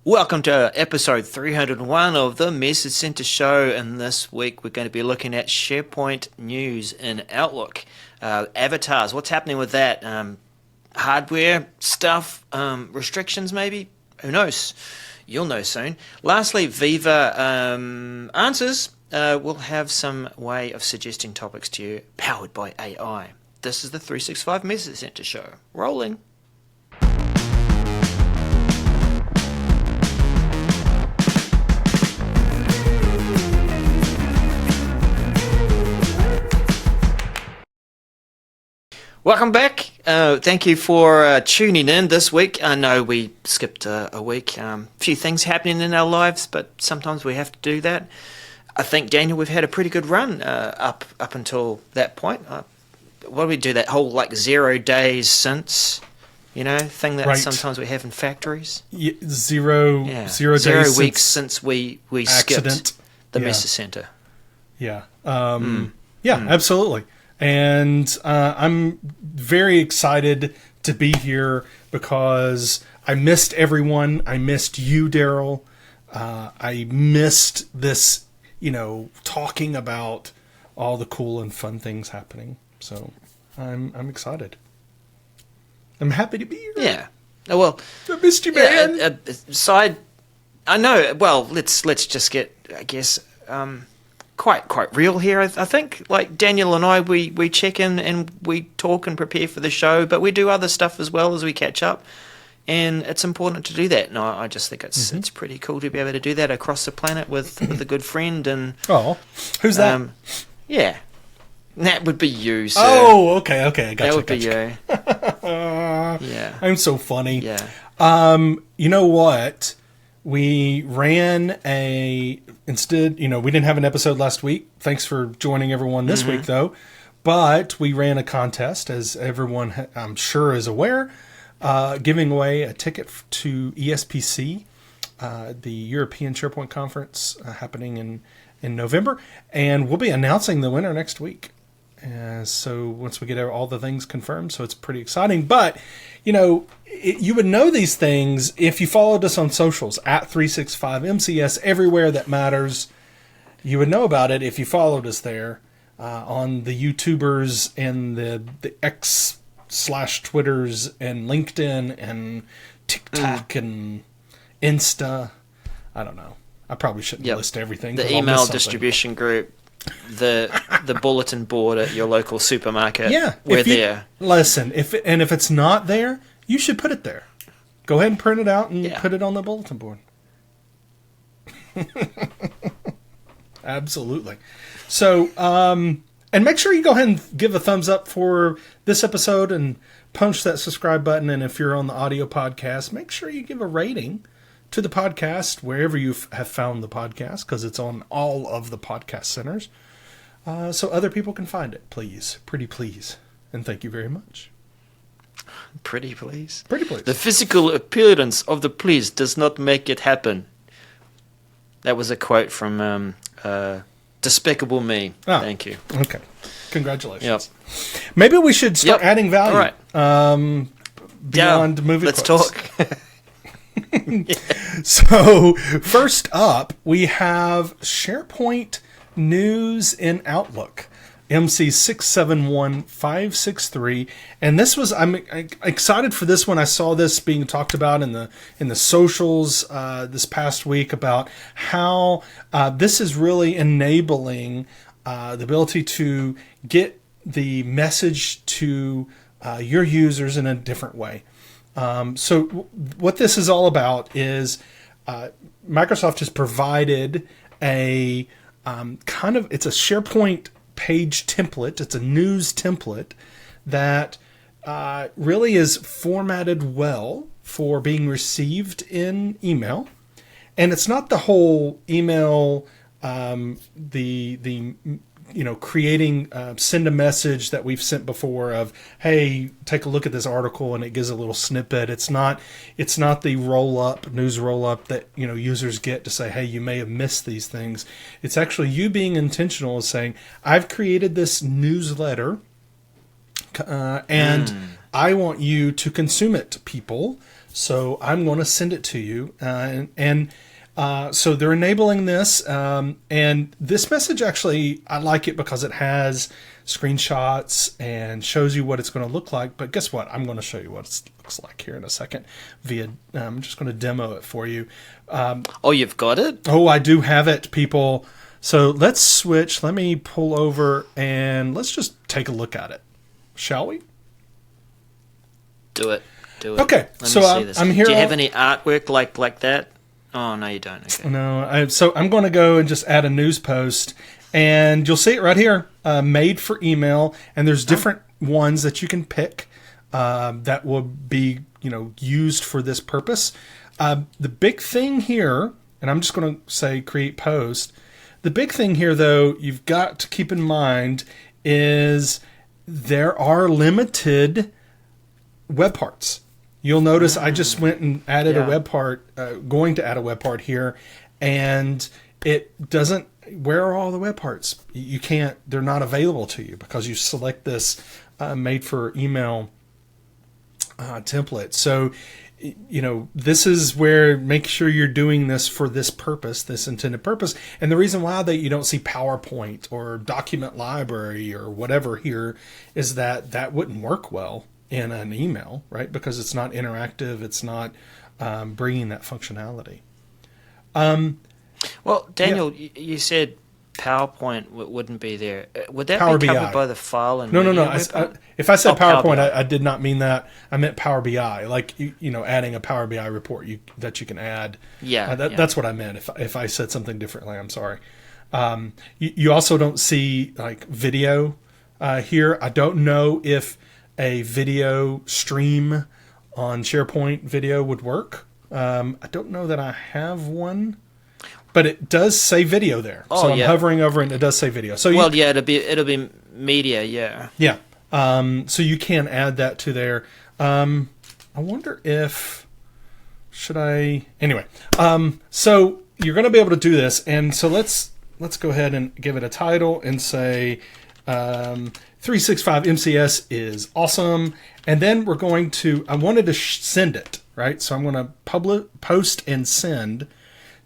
Welcome to episode 301 of the Message Center Show, and this week we're going to be looking at SharePoint news in Outlook. Avatars, what's happening with that? Hardware stuff, restrictions maybe? Who knows? You'll know soon. Lastly, Viva answers. We'll have some way of suggesting topics to you, powered by AI. This is the 365 Message Center Show. Rolling. Welcome back. Thank you for tuning in this week. I know we skipped a week. A few things happening in our lives, but sometimes we have to do that. I think, Daniel, we've had a pretty good run up until that point. What do we do? That whole 0 days since, thing that sometimes we have in factories. Yeah, zero days. 0 weeks since we skipped the Message Center. Yeah. Absolutely. And I'm very excited to be here because I missed everyone. I missed you, Daryl. I missed this, talking about all the cool and fun things happening. So I'm excited. I'm happy to be here. Yeah. Oh, well, I missed you, man. I know. Well, let's just get, I guess, quite real here. I think, like Daniel and I, we check in and we talk and prepare for the show, but we do other stuff as well as we catch up, and it's important to do that. And I just think it's pretty cool to be able to do that across the planet with a good friend. And who's that? Yeah, that would be you, sir. Oh, okay, I got you. That would be you. Yeah, I'm so funny. Yeah. You know what? We ran instead, we didn't have an episode last week. Thanks for joining everyone this week, though. But we ran a contest, as everyone, I'm sure, is aware, giving away a ticket to ESPC, the European SharePoint Conference happening in November. And we'll be announcing the winner next week. So once we get all the things confirmed, so it's pretty exciting. But, you would know these things if you followed us on socials, at 365MCS, everywhere that matters. You would know about it if you followed us there on the YouTubers and the X/Twitters and LinkedIn and TikTok and Insta. I don't know. I probably shouldn't list everything. The email distribution group. The bulletin board at your local supermarket. Yeah, we're there. Listen, if it's not there, you should put it there. Go ahead and print it out and put it on the bulletin board. Absolutely. So, and make sure you go ahead and give a thumbs up for this episode and punch that subscribe button. And if you're on the audio podcast, make sure you give a rating to the podcast wherever you have found the podcast, because it's on all of the podcast centers, so other people can find it. Please, pretty please, and thank you very much. Pretty please. Pretty please. The physical appearance of the please does not make it happen. That was a quote from Despicable Me. Thank you. Okay, congratulations. Yep. Maybe we should start adding value. All right. Beyond movie let's quotes. Talk. So, first up, we have SharePoint news in Outlook, MC 671563, and this was I'm excited for this one. I saw this being talked about in the socials this past week about how this is really enabling the ability to get the message to your users in a different way. So what this is all about is Microsoft has provided a it's a SharePoint page template. It's a news template that really is formatted well for being received in email. And it's not the whole email, creating send a message that we've sent before of, hey, take a look at this article and it gives a little snippet. It's not the news roll up that users get to say, hey, you may have missed these things. It's actually you being intentional, is saying, I've created this newsletter and I want you to consume it, people. So I'm going to send it to you. So they're enabling this. And this message, actually, I like it because it has screenshots and shows you what it's going to look like. But guess what? I'm going to show you what it looks like here in a second. I'm just going to demo it for you. Oh, you've got it? Oh, I do have it, people. So let's switch. Let me pull over and let's just take a look at it. Shall we? Do it. Okay, Let so me see this. I'm here. Do you have any artwork like that? Oh, no, you don't. Okay. No, so I'm going to go and just add a news post, and you'll see it right here, made for email, and there's different ones that you can pick that will be used for this purpose. The big thing here, and I'm just going to say create post. The big thing here, though, you've got to keep in mind is there are limited web parts. You'll notice I just went and added a web part, going to add a web part here, and it doesn't, where are all the web parts? You can't, they're not available to you because you select this made for email template. So, this is where make sure you're doing this for this purpose, this intended purpose. And the reason why you don't see PowerPoint or document library or whatever here is that wouldn't work well in an email, right? Because it's not interactive. It's not bringing that functionality. Well, Daniel, you said PowerPoint wouldn't be there. Would that Power be covered BI. by the file and No. If I said Power PowerPoint, BI. I did not mean that. I meant Power BI, like adding a Power BI report that you can add. That's what I meant. If I said something differently, I'm sorry. You also don't see like video here. I don't know if a video stream on SharePoint video would work. I don't know that I have one, but it does say video there. So I'm hovering over it and it does say video. So it'll be media, yeah. Yeah. So you can add that to there. I wonder if anyway. So you're going to be able to do this, and so let's go ahead and give it a title and say 365 MCS is awesome. And then we're going to, I wanted to send it, right? So I'm going to post and send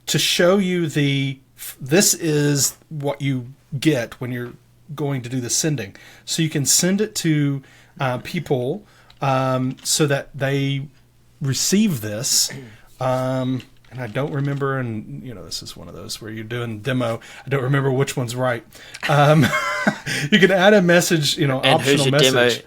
to show you this is what you get when you're going to do the sending. So you can send it to people so that they receive this. And I don't remember, and this is one of those where you're doing demo. I don't remember which one's right. You can add a message, And optional who's your message.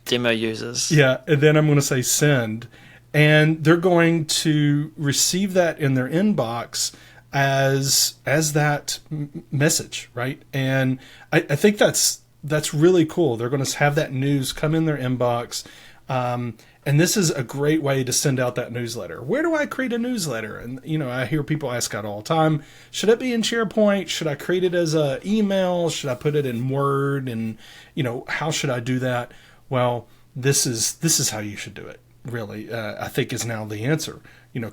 demo users? Yeah, and then I'm going to say send, and they're going to receive that in their inbox as that message, right? And I think that's really cool. They're going to have that news come in their inbox. And this is a great way to send out that newsletter. Where do I create a newsletter? And, I hear people ask that all the time. Should it be in SharePoint? Should I create it as an email? Should I put it in Word? And, how should I do that? Well, this is how you should do it, really, I think is now the answer.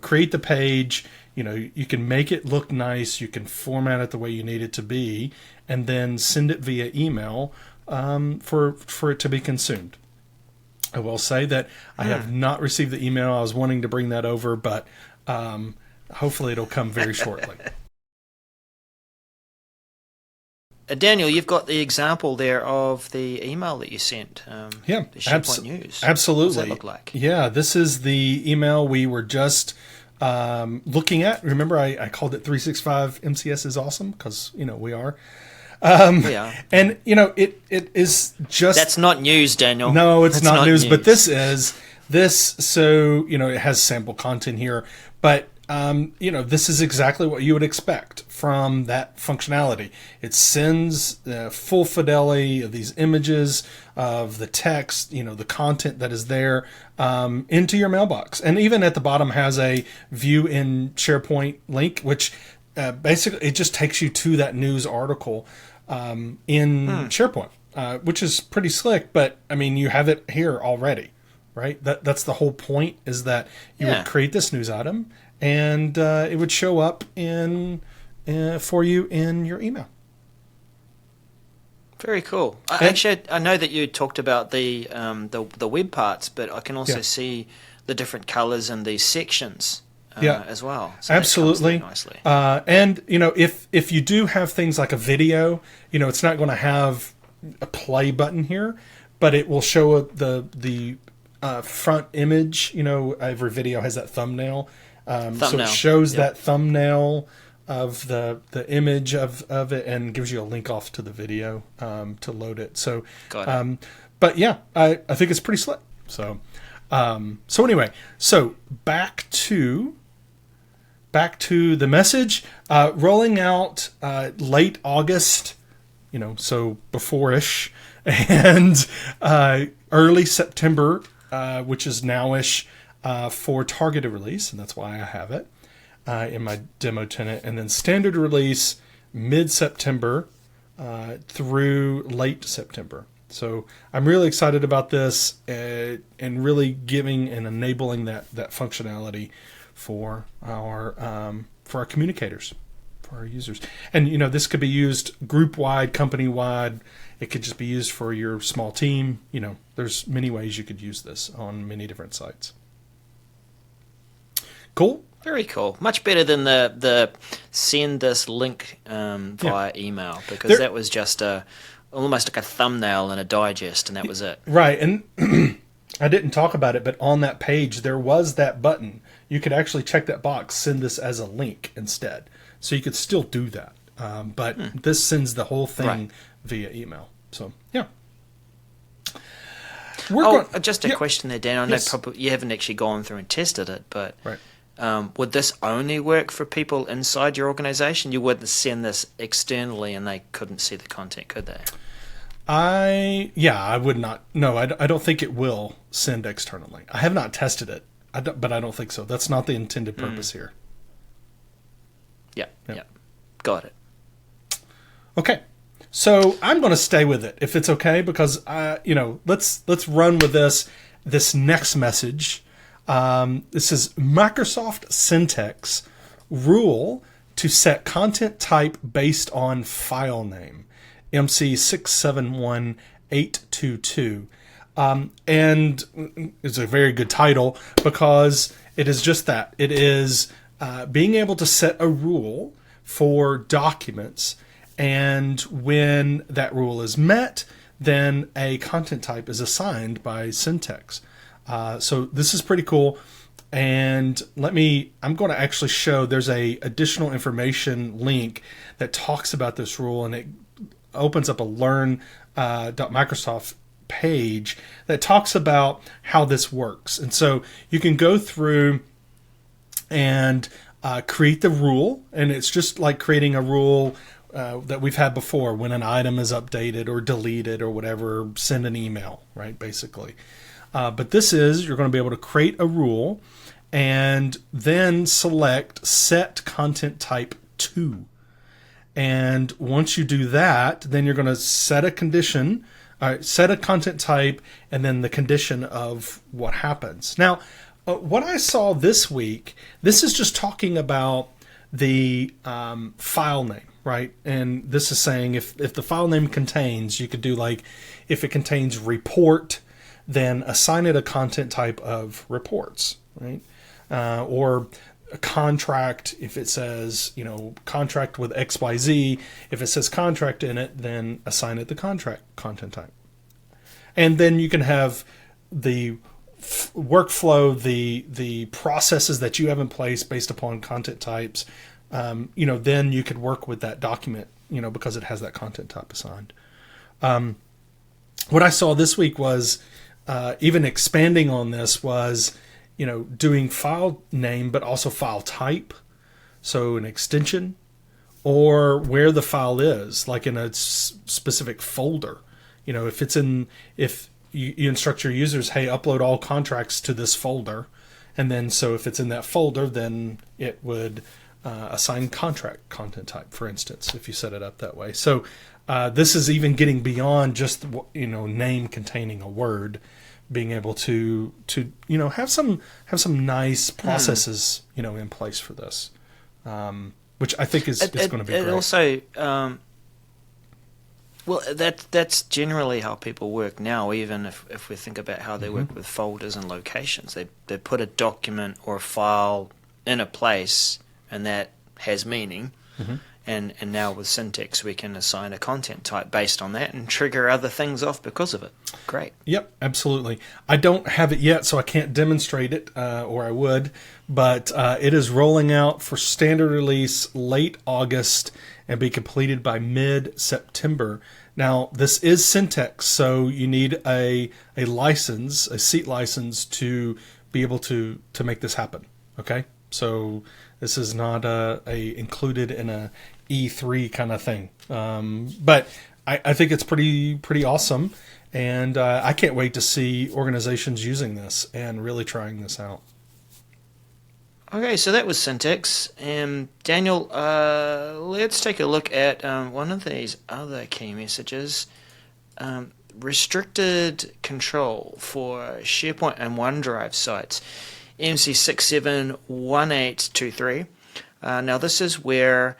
Create the page. You can make it look nice. You can format it the way you need it to be, and then send it via email for it to be consumed. I will say that I have not received the email. I was wanting to bring that over, but hopefully it'll come very shortly. Daniel, you've got the example there of the email that you sent. The SharePoint News. Absolutely. What does that look like? Yeah, this is the email we were just looking at. Remember, I called it 365 MCS is awesome because, we are. Yeah. And, it is just... That's not news, Daniel. No, it's That's not news, but this is. So, it has sample content here. But, this is exactly what you would expect from that functionality. It sends full fidelity of these images, of the text, the content that is there into your mailbox. And even at the bottom has a view in SharePoint link, which basically it just takes you to that news article in SharePoint, which is pretty slick. But you have it here already, right? That's the whole point, is that you would create this news item and it would show up for you in your email. Very cool. Actually, I know that you talked about the web parts, but I can also see the different colors in these sections as well. So absolutely. That comes through nicely. And if you do have things like a video, it's not going to have a play button here, but it will show the front image. Every video has that thumbnail. So it shows that thumbnail of the image of it and gives you a link off to the video to load it. So, but yeah, I think it's pretty slick. So, anyway, so back to the message, rolling out late August, so before-ish, and early September, which is now-ish, for targeted release, and that's why I have it in my demo tenant, and then standard release mid-September through late September. So I'm really excited about this and really giving and enabling that functionality for our communicators, for our users. And this could be used group-wide, company-wide. It could just be used for your small team. There's many ways you could use this on many different sites. Cool. Very cool. Much better than the send this link via email, because that was just almost like a thumbnail and a digest, and that was it. Right. And I didn't talk about it, but on that page there was that button. You could actually check that box, send this as a link instead. So you could still do that. But this sends the whole thing via email. So, yeah. Just a question there, Dan. I know probably you haven't actually gone through and tested it, but would this only work for people inside your organization? You wouldn't send this externally and they couldn't see the content, could they? I would not. No, I don't think it will send externally. I have not tested it, but I don't think so. That's not the intended purpose here. Yeah. Got it. Okay. So I'm going to stay with it if it's okay, because let's run with this next message. This is Microsoft Syntex rule to set content type based on file name, MC671822. And it's a very good title because it is just that. It is being able to set a rule for documents, and when that rule is met, then a content type is assigned by Syntex. So this is pretty cool. And I'm going to actually show, there's a additional information link that talks about this rule, and it opens up a learn.microsoft page that talks about how this works. And so you can go through and create the rule, and it's just like creating a rule that we've had before. When an item is updated or deleted or whatever, send an email, right, basically. But this is, you're going to be able to create a rule and then select set content type to. And once you do that, then you're going to set a condition, set a content type, and then the condition of what happens. Now, what I saw this week, this is just talking about the file name, right? And this is saying if the file name contains, you could do like, if it contains report, then assign it a content type of reports, right? Or a contract, if it says, contract with XYZ, if it says contract in it, then assign it the contract content type. And then you can have the workflow, the processes that you have in place based upon content types. Then you could work with that document, because it has that content type assigned. What I saw this week was, even expanding on this was, doing file name, but also file type. So an extension, or where the file is, like in a specific folder. If you instruct your users, hey, upload all contracts to this folder. And then, so if it's in that folder, then it would assign contract content type, for instance, if you set it up that way. So this is even getting beyond just, name containing a word, being able to have some nice processes in place for this, which I think is going to be great. Also, Well, that's generally how people work now. Even if we think about how they work with folders and locations, they put a document or a file in a place, and that has meaning. And now with Syntex, we can assign a content type based on that and trigger other things off because of it. Great. Yep, absolutely. I don't have it yet, so I can't demonstrate it, or I would, but it is rolling out for standard release late August and be completed by mid-September. Now, this is Syntex, so you need a license, a seat license, to be able to make this happen. Okay? So this is not a included in a E3 kind of thing. But I think it's pretty awesome. And I can't wait to see organizations using this and really trying this out. Okay, so that was Syntex. Daniel, let's take a look at one of these other key messages. Restricted control for SharePoint and OneDrive sites. MC671823. Now this is where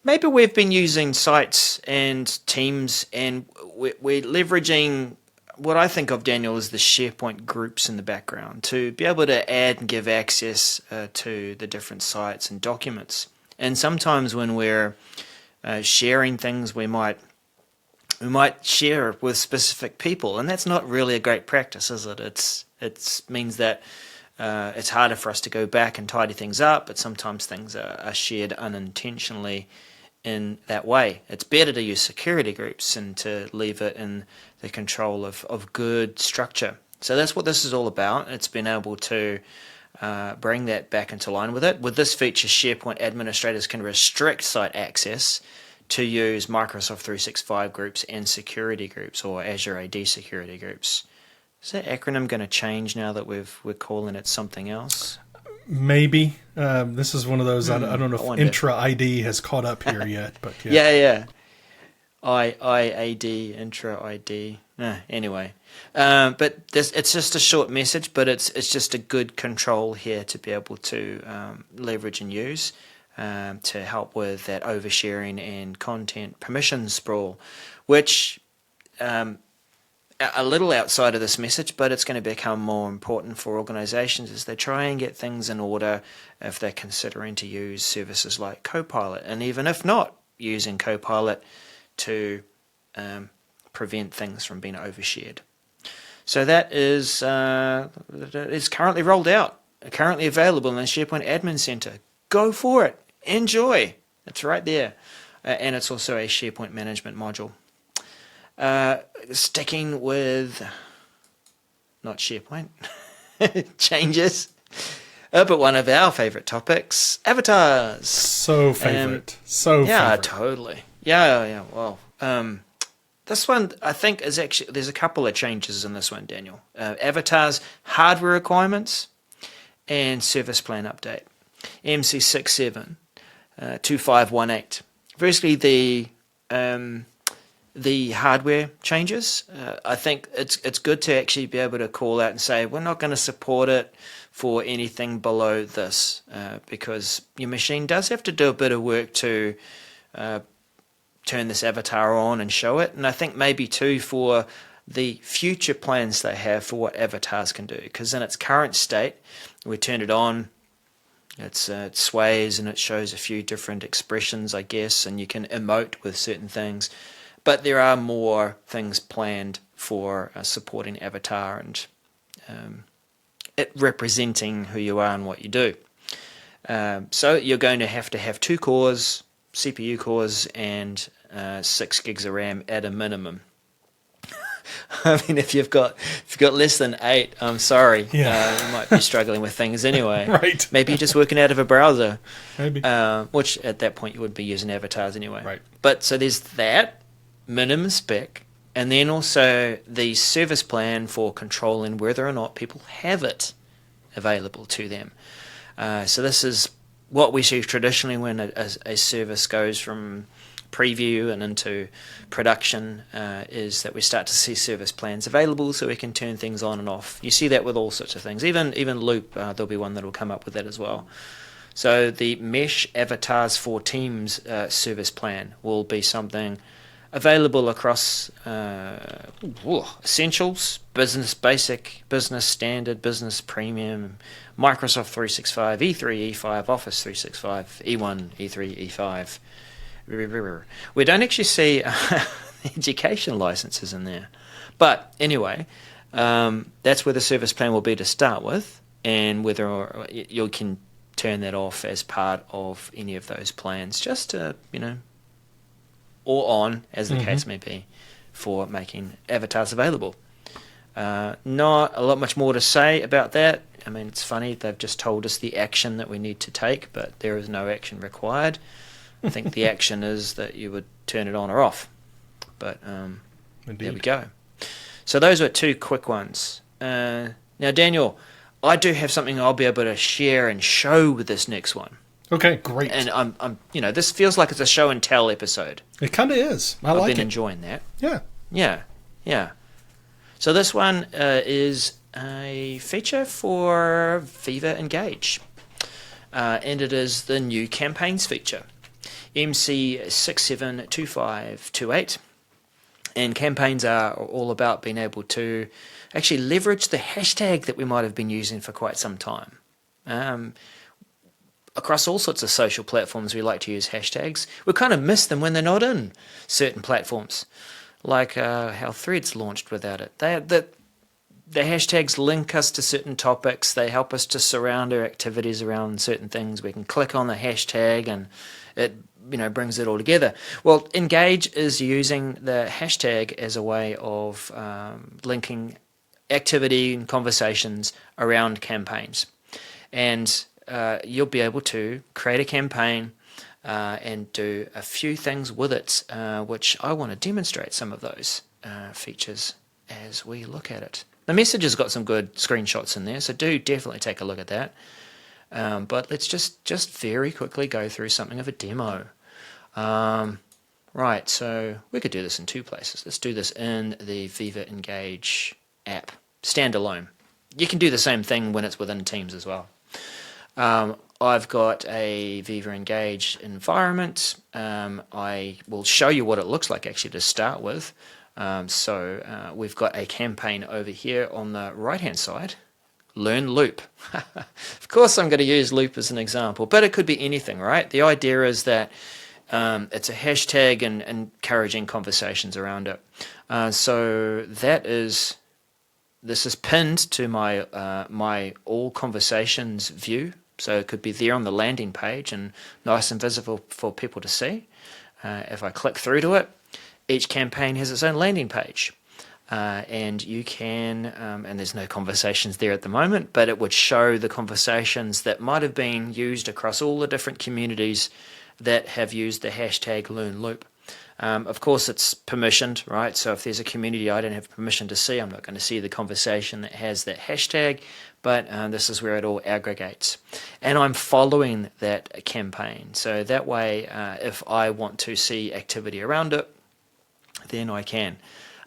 maybe we've been using sites and teams, and we're leveraging what I think of, Daniel, as the SharePoint groups in the background to be able to add and give access to the different sites and documents. And sometimes when we're sharing things, we might share with specific people, and that's not really a great practice, is it? It means that it's harder for us to go back and tidy things up, but sometimes things are shared unintentionally in that way. It's better to use security groups and to leave it in the control of good structure. So that's what this is all about. It's been able to bring that back into line with it. With this feature, SharePoint administrators can restrict site access to use Microsoft 365 groups and security groups, or Azure AD security groups. Is that acronym going to change now that we're calling it something else? Maybe. This is one of those, I don't know if Intra ID has caught up here yet, but yeah. Yeah. IAD, Intra ID. Anyway. But it's just a short message, but it's just a good control here to be able to leverage and use to help with that oversharing and content permission sprawl, which a little outside of this message, but it's going to become more important for organizations as they try and get things in order if they're considering to use services like Copilot, and even if not using Copilot, to prevent things from being overshared. So that is currently rolled out, currently available in the SharePoint Admin Center. Go for it. Enjoy. It's right there. And it's also a SharePoint management module. Sticking with not SharePoint changes, but one of our favorite topics, avatars. So favorite. Yeah, totally. Yeah. Well, this one I think is actually, there's a couple of changes in this one, Daniel. Avatars, hardware requirements, and service plan update. MC67 2518. Firstly, the hardware changes. I think it's good to actually be able to call out and say, we're not going to support it for anything below this, because your machine does have to do a bit of work to turn this avatar on and show it. And I think maybe too for the future plans they have for what avatars can do, because in its current state, we turn it on, it sways and it shows a few different expressions, I guess, and you can emote with certain things. But there are more things planned for supporting avatar and it representing who you are and what you do. So you're going to have 2 cores, CPU cores, and 6 gigs of RAM at a minimum. I mean, if you've got less than 8, I'm sorry, you might be struggling with things anyway. Right. Maybe you're just working out of a browser. Maybe. Which at that point you would be using avatars anyway. Right. But so there's that minimum spec, and then also the service plan for controlling whether or not people have it available to them. So this is what we see traditionally when a service goes from preview and into production, is that we start to see service plans available so we can turn things on and off. You see that with all sorts of things. Even Loop, there'll be one that will come up with that as well. So the Mesh Avatars for Teams service plan will be something Available across Essentials, Business Basic, Business Standard, Business Premium, Microsoft 365, E3, E5, Office 365, E1, E3, E5. We don't actually see education licenses in there. But anyway, that's where the service plan will be to start with, and whether you can turn that off as part of any of those plans, just to, or on, as the case may be, for making avatars available. Not a lot much more to say about that. I mean, it's funny, they've just told us the action that we need to take, but there is no action required. I think the action is that you would turn it on or off. But there we go. So those were two quick ones. Now, Daniel, I do have something I'll be able to share and show with this next one. Okay, great. And I'm this feels like it's a show and tell episode. It kind of is. I've been enjoying that. Yeah. So this one is a feature for Viva Engage, and it is the new campaigns feature, MC672528. And campaigns are all about being able to actually leverage the hashtag that we might have been using for quite some time. Across all sorts of social platforms, we like to use hashtags. We kind of miss them when they're not in certain platforms, like how Threads launched without it. The hashtags link us to certain topics. They help us to surround our activities around certain things. We can click on the hashtag and it brings it all together. Well, Engage is using the hashtag as a way of linking activity and conversations around campaigns. And you'll be able to create a campaign and do a few things with it, which I want to demonstrate some of those features as we look at it. The message has got some good screenshots in there, so do definitely take a look at that. But let's just very quickly go through something of a demo. Right, so we could do this in two places. Let's do this in the Viva Engage app, standalone. You can do the same thing when it's within Teams as well. I've got a Viva Engage environment. I will show you what it looks like actually to start with. So we've got a campaign over here on the right-hand side. Learn loop. Of course I'm going to use loop as an example, but it could be anything, right? The idea is that it's a hashtag and encouraging conversations around it. So this is pinned to my my all conversations view. So it could be there on the landing page and nice and visible for people to see. If I click through to it, each campaign has its own landing page. And you can, and there's no conversations there at the moment, but it would show the conversations that might have been used across all the different communities that have used the hashtag LearnLoop. Of course, it's permissioned, right? So if there's a community I don't have permission to see, I'm not going to see the conversation that has that hashtag, but this is where it all aggregates. And I'm following that campaign. So that way, if I want to see activity around it, then I can.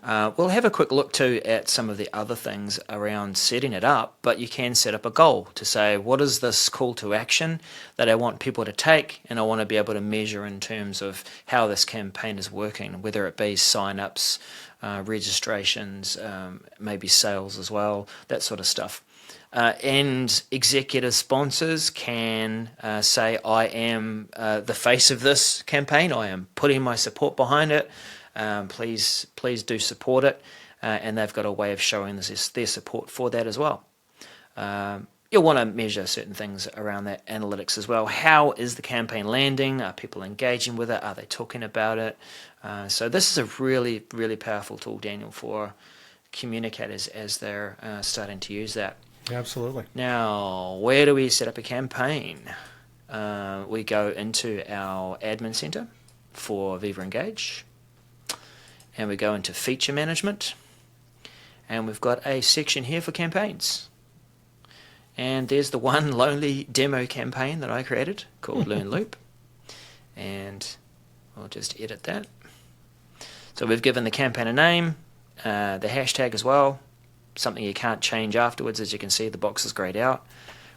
We'll have a quick look too at some of the other things around setting it up, but you can set up a goal to say, what is this call to action that I want people to take, and I want to be able to measure in terms of how this campaign is working, whether it be sign-ups, registrations, maybe sales as well, that sort of stuff. And executive sponsors can say, I am the face of this campaign, I am putting my support behind it. Please do support it, and they've got a way of showing their support for that as well. You'll want to measure certain things around that analytics as well. How is the campaign landing? Are people engaging with it? Are they talking about it? So this is a really, really powerful tool, Daniel, for communicators as they're starting to use that. Absolutely. Now, where do we set up a campaign? We go into our admin center for Viva Engage. And we go into feature management, and we've got a section here for campaigns. And there's the one lonely demo campaign that I created called Learn Loop. And I'll just edit that. So we've given the campaign a name, the hashtag as well, something you can't change afterwards. As you can see, the box is grayed out,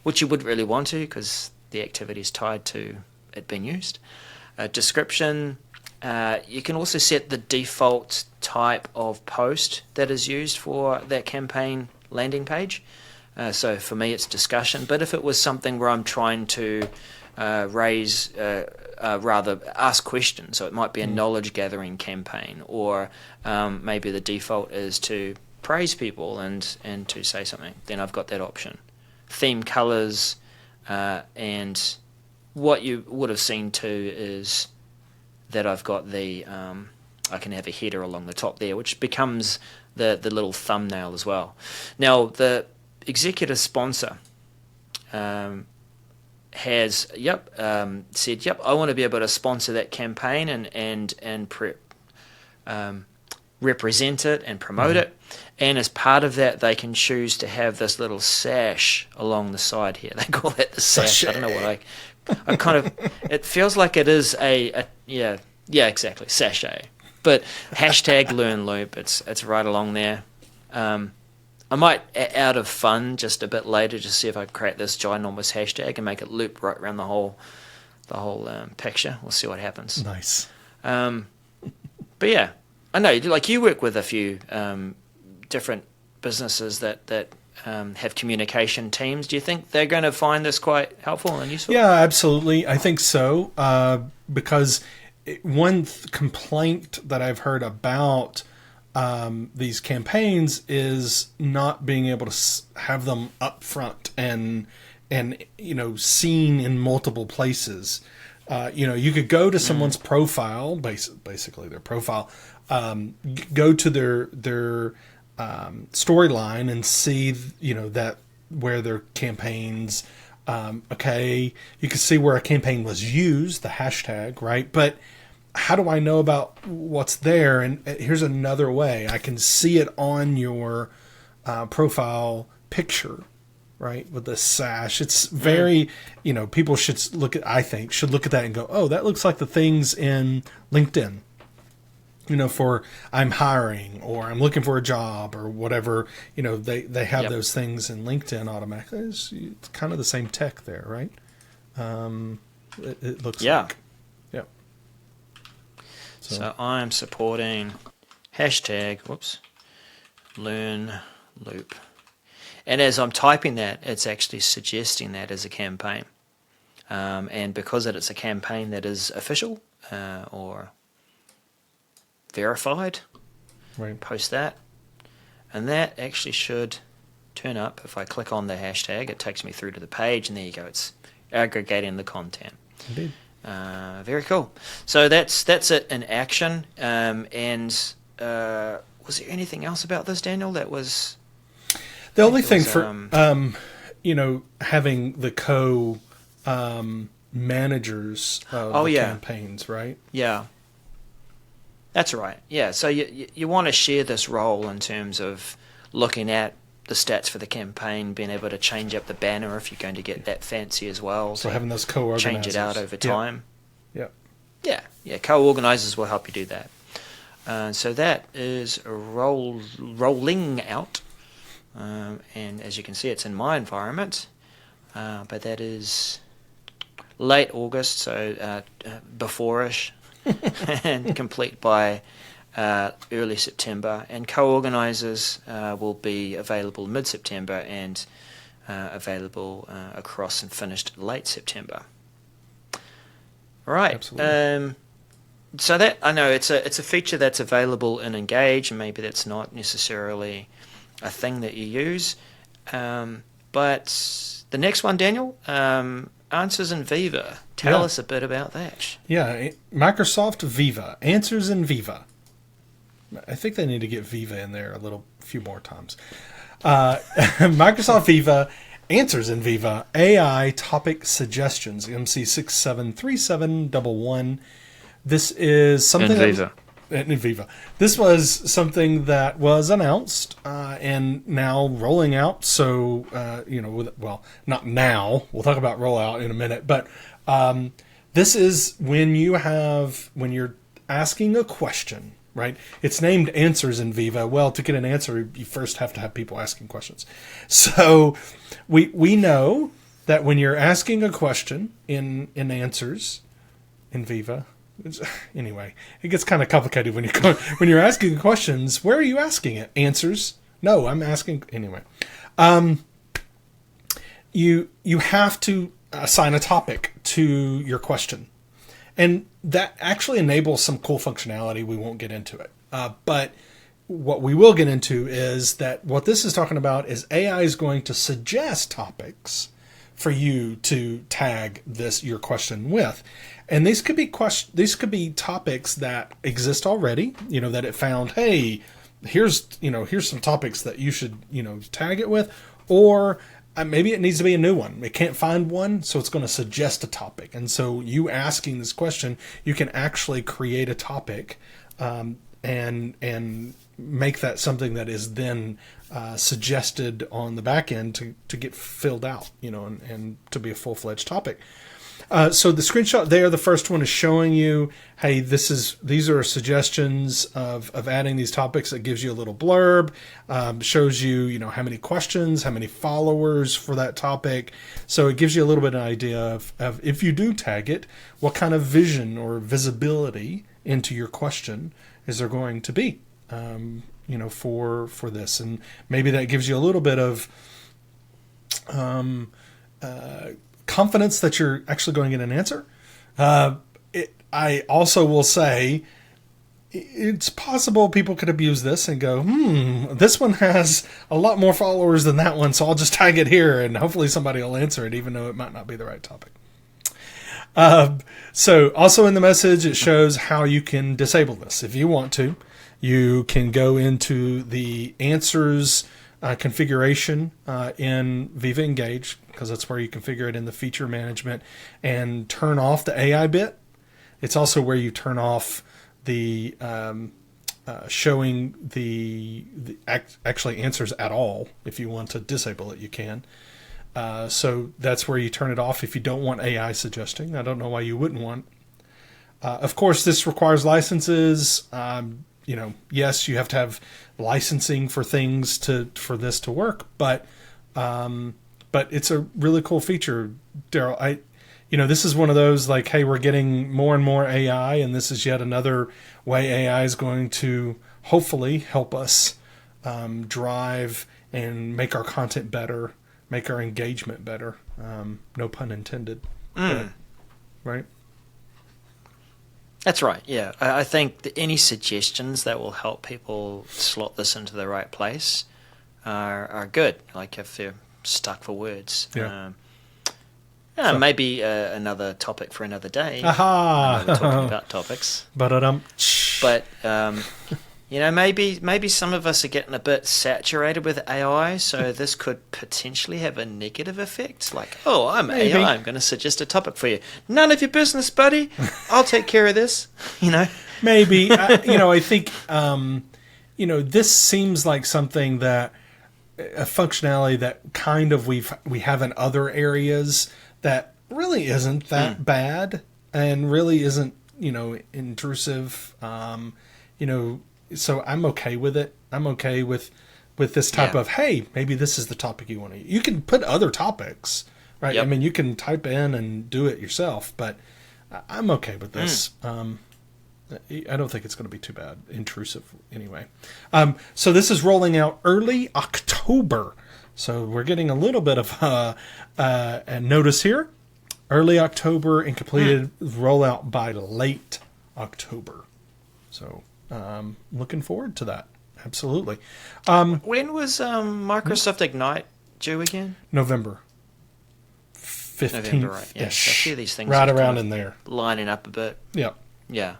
which you wouldn't really want to because the activity is tied to it being used. Description. You can also set the default type of post that is used for that campaign landing page. So for me, it's discussion. But if it was something where I'm trying to rather ask questions, so it might be a knowledge gathering campaign, or maybe the default is to praise people and to say something, then I've got that option. Theme colors, and what you would have seen too is that I've got the I can have a header along the top there, which becomes the little thumbnail as well. Now the executive sponsor has said, I want to be able to sponsor that campaign and represent it and promote it. And as part of that, they can choose to have this little sash along the side here. They call that the sash. I don't know what I kind of. It feels like it is yeah, exactly, sachet. But hashtag learn loop. It's right along there. I might, out of fun, just a bit later, just see if I can create this ginormous hashtag and make it loop right around the whole picture. We'll see what happens. Nice. But yeah, I know, like you work with a few different businesses that have communication teams. Do you think they're going to find this quite helpful and useful? Yeah, absolutely. I think so. Because one complaint that I've heard about these campaigns is not being able to have them up front and seen in multiple places. You could go to someone's profile, basically their profile, go to their storyline and see that where their campaigns. You can see where a campaign was used, the hashtag, right? But how do I know about what's there? And here's another way. I can see it on your profile picture, right? With the sash. It's very, people should look at that and go, oh, that looks like the things in LinkedIn, for I'm hiring or I'm looking for a job or whatever, they have those things in LinkedIn automatically. It's kind of the same tech there, right? It looks like. So I'm supporting hashtag, learn loop. And as I'm typing that, it's actually suggesting that as a campaign. And because it's a campaign that is official or verified, right. Post that. And that actually should turn up. If I click on the hashtag, it takes me through to the page, and there you go. It's aggregating the content. Indeed. Very cool. So that's it in action. Was there anything else about this, Daniel? That was the only thing for having the managers of the campaigns, right? Yeah, that's right. Yeah, so you want to share this role in terms of looking at the stats for the campaign, being able to change up the banner if you're going to get that fancy as well. So having those co-organizers. Change it out over time. Yep. Yeah. Co-organizers will help you do that. So that is rolling out. And as you can see, it's in my environment. But that is late August, so before-ish, and complete by early September, and co-organisers will be available mid-September and available across and finished late September. Right. Absolutely. So that, I know it's a feature that's available in Engage, and maybe that's not necessarily a thing that you use. But the next one, Daniel, Answers in Viva. Tell us a bit about that. Yeah, Microsoft Viva. Answers in Viva. I think they need to get Viva in there a few more times. Microsoft Viva, Answers in Viva, AI Topic Suggestions, MC673711. This is something in Viva. This was something that was announced and now rolling out. So, not now. We'll talk about rollout in a minute. But this is when you're asking a question. Right? It's named Answers in Viva. Well, to get an answer, you first have to have people asking questions. So we know that when you're asking a question in Answers in Viva, Anyway, it gets kind of complicated when you're asking questions. Where are you asking it? Answers? No, I'm asking anyway. You have to assign a topic to your question, and that actually enables some cool functionality. We won't get into it, but what we will get into is that what this is talking about is AI is going to suggest topics for you to tag your question with. And these could be topics that exist already, that it found, hey, here's some topics that you should, tag it with, or maybe it needs to be a new one. It can't find one, so it's going to suggest a topic. And so you asking this question, you can actually create a topic, and make that something that is then suggested on the back end to get filled out, and to be a full-fledged topic. So the screenshot there, the first one is showing you, hey, these are suggestions of adding these topics. It gives you a little blurb, shows you, how many questions, how many followers for that topic. So it gives you a little bit of an idea of if you do tag it, what kind of vision or visibility into your question is there going to be, for this. And maybe that gives you a little bit of confidence that you're actually going to get an answer. I also will say it's possible people could abuse this and go, this one has a lot more followers than that one, so I'll just tag it here and hopefully somebody will answer it, even though it might not be the right topic. So also in the message, it shows how you can disable this. If you want to, you can go into the answers configuration in Viva Engage, because that's where you configure it in the feature management, and turn off the AI bit. It's also where you turn off the showing the actually answers at all. If you want to disable it, you can. So that's where you turn it off if you don't want AI suggesting. I don't know why you wouldn't want. Of course, this requires licenses. Yes, you have to have licensing for things for this to work, but it's a really cool feature, Daryl. This is one of those like, hey, we're getting more and more AI, and this is yet another way AI is going to hopefully help us drive and make our content better, make our engagement better. No pun intended. Right? That's right, yeah. I think that any suggestions that will help people slot this into the right place are good, like if they're stuck for words. Yeah. Maybe another topic for another day. Aha! We're talking about topics. But maybe some of us are getting a bit saturated with AI, so this could potentially have a negative effect. Like, oh, I'm maybe. AI, I'm going to suggest a topic for you. None of your business, buddy. I'll take care of this. Maybe. I think this seems like something that a functionality that kind of we have in other areas that really isn't that bad and really isn't intrusive. So I'm okay with it. I'm okay with this type of, hey, maybe this is the topic you want to use. You can put other topics, right? Yep. I mean, you can type in and do it yourself, but I'm okay with this. I don't think it's going to be too bad. Intrusive, anyway. So this is rolling out early October. So we're getting a little bit of a notice here. Early October and completed rollout by late October. So looking forward to that. Absolutely. When was Microsoft Ignite due again? November 15th. November, right. Yeah. So a few of these things right around in there. Lining up a bit. Yeah. Yeah.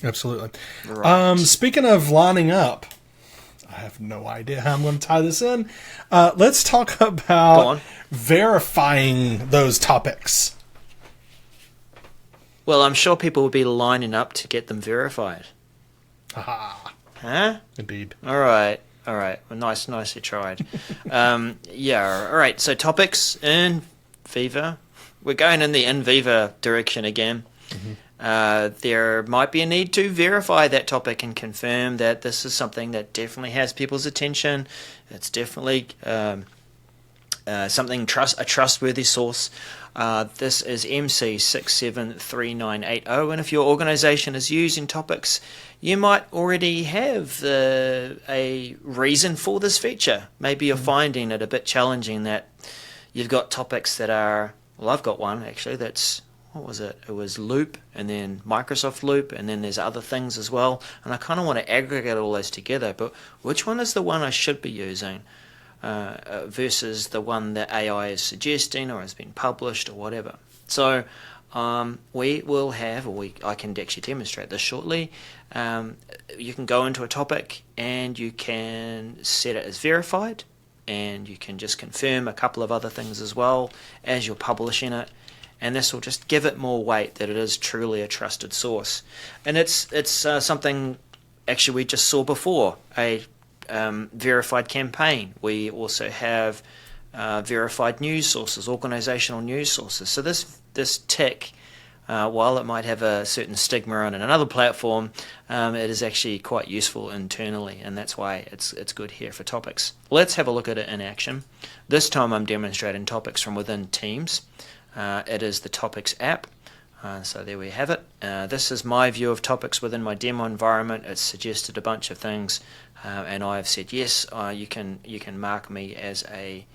Absolutely. Right. Speaking of lining up, I have no idea how I'm going to tie this in. Let's talk about verifying those topics. Well, I'm sure people will be lining up to get them verified. Aha. Huh? Indeed. All right. Well, nicely tried. Yeah. All right. So topics in Viva. We're going in the in Viva direction again. Mm-hmm. There might be a need to verify that topic and confirm that this is something that definitely has people's attention. It's definitely a trustworthy source. This is MC673980, and if your organization is using topics, you might already have a reason for this feature. Maybe you're finding it a bit challenging that you've got topics that are, well, I've got one actually that's, what was it? It was Loop, and then Microsoft Loop, and then there's other things as well, and I kind of want to aggregate all those together, but which one is the one I should be using? Versus the one that AI is suggesting or has been published or whatever. So we will have, I can actually demonstrate this shortly. You can go into a topic and you can set it as verified, and you can just confirm a couple of other things as well as you're publishing it, and this will just give it more weight that it is truly a trusted source. And it's something actually we just saw before, a verified campaign. We also have verified news sources, organizational news sources. So this tick, while it might have a certain stigma on another platform, it is actually quite useful internally, and that's why it's good here for topics. Let's have a look at it in action. This time I'm demonstrating topics from within Teams. It is the Topics app. So there we have it. This is my view of topics within my demo environment. It's suggested a bunch of things, and I've said yes. You can mark me as a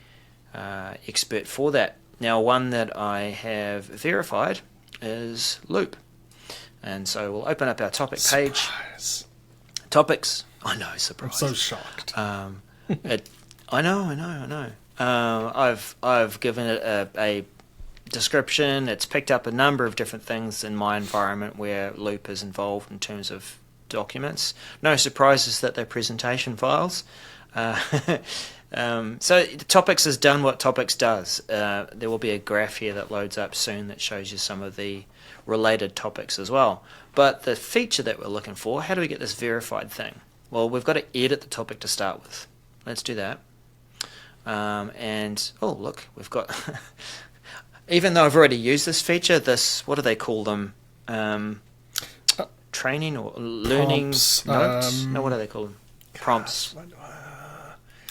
expert for that. Now, one that I have verified is Loop, and so we'll open up our topic page. Topics. I know, surprise. I'm so shocked. I know. I've given it a description. It's picked up a number of different things in my environment where Loop is involved in terms of documents. No surprises that they're presentation files. So Topics has done what Topics does. There will be a graph here that loads up soon that shows you some of the related topics as well. But the feature that we're looking for, how do we get this verified thing? Well, we've got to edit the topic to start with. Let's do that. And, oh, look, we've got... Even though I've already used this feature, what do they call them? Training or learning prompts, notes? No, what do they call them? Prompts.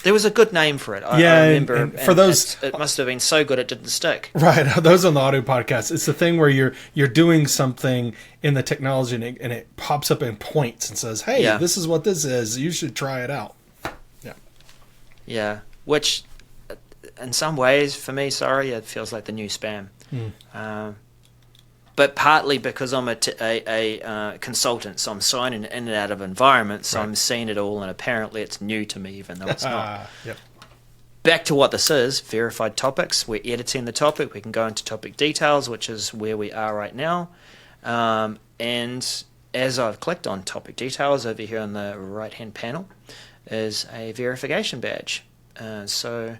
There was a good name for it. I remember. And for those, it must have been so good it didn't stick. Right. Those on the audio podcast. It's the thing where you're doing something in the technology and it pops up and points and says, "Hey, this is what this is. You should try it out." Yeah. Yeah. Which, in some ways, for me, it feels like the new spam. But partly because I'm a consultant, so I'm signing in and out of environments, so I'm seeing it all, and apparently it's new to me, even though it's not. Yep. Back to what this is, verified topics. We're editing the topic. We can go into topic details, which is where we are right now. And as I've clicked on topic details, over here on the right-hand panel is a verification badge. So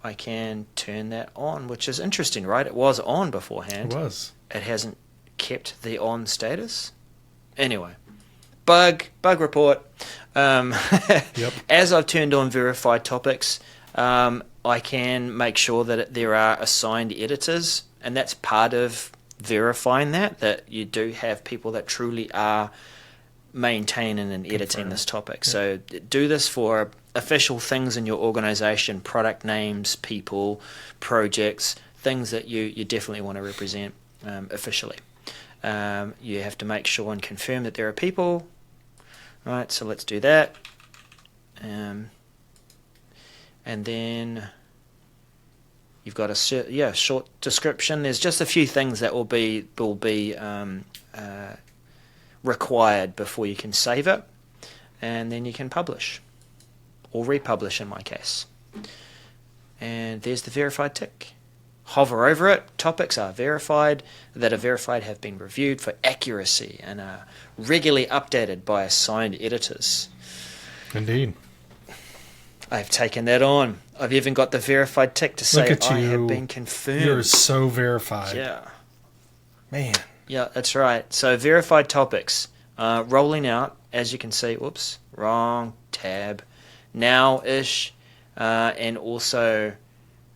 I can turn that on, which is interesting, right? It was on beforehand. It was. It hasn't kept the on status. Anyway, bug report. Yep. As I've turned on verified topics, I can make sure that there are assigned editors, and that's part of verifying that you do have people that truly are maintaining and editing this topic. Yep. So do this for official things in your organization, product names, people, projects, things that you definitely want to represent officially. You have to make sure and confirm that there are people. Right, so let's do that. And then you've got a short description. There's just a few things that will be required before you can save it, and then you can publish or republish in my case. And there's the verified tick. Hover over it. Topics are verified, have been reviewed for accuracy and are regularly updated by assigned editors. Indeed. I've taken that on. I've even got the verified tick to say I have been confirmed. You're so verified. Yeah. Man. Yeah, that's right. So verified topics rolling out, as you can see. Whoops, wrong tab. Now-ish, and also,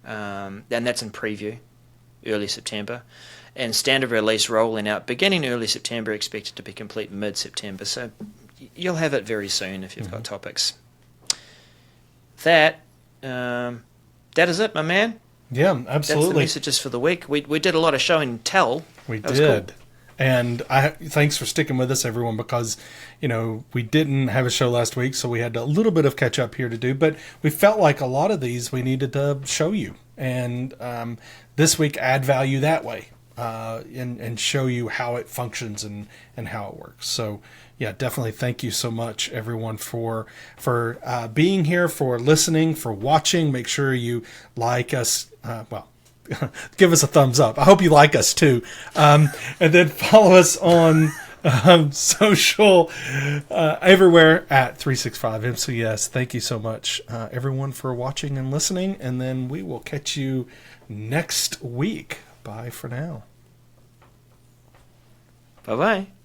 and that's in preview, early September, and standard release rolling out beginning early September, expected to be complete mid-September. So you'll have it very soon if you've got topics. That that is it, my man. Yeah, That's the absolutely. messages for the week. We did a lot of show and tell. We That was did. cool. And thanks for sticking with us, everyone, because, we didn't have a show last week, so we had a little bit of catch up here to do. But we felt like a lot of these we needed to show you. And this week, add value that way and show you how it functions and how it works. So, yeah, definitely thank you so much, everyone, for being here, for listening, for watching. Make sure you like us. Give us a thumbs up. I hope you like us too. And then follow us on social everywhere at 365MCS. Thank you so much, everyone, for watching and listening. And then we will catch you next week. Bye for now. Bye-bye.